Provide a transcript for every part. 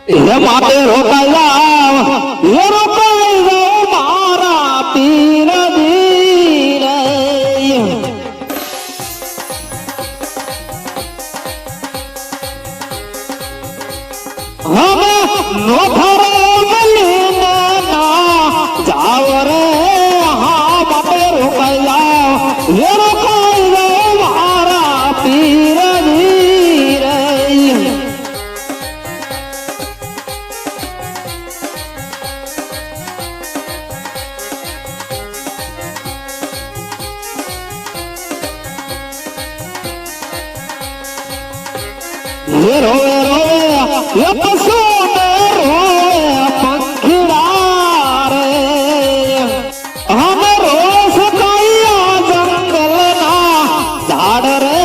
હે માટે રોકાયા હે રોકાયા મારા પીર દીર હવે નો ભરે ગલીને ના જાવ રે હા માટે રોકાયા હે રોકાયા મારા પીર દીર રોવે રોવે એ પશુને રોવે પંખીડા રે અમે રોષ કયા જંગલના ઝાડ રે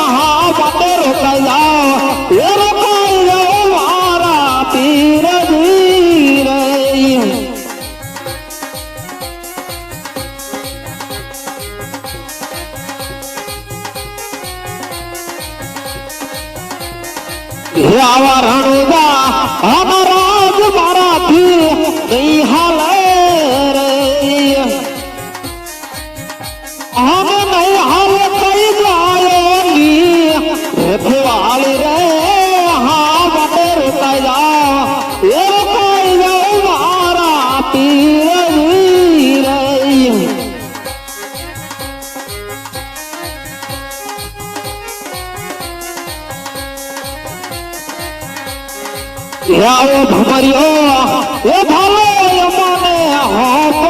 હા માટે રોકાયા એ રોકાયા મારા પીર દી રે આવા રણુદા અમારા જ મારાથી નહીં હાલે રે અમે નહીં હાલે કઈ જાય ની રેફવાળી રે હા માટે રોકાયા એ રોકાયા મારા પીર રે આવો ભમરિયો એ ભાલો મને હોપ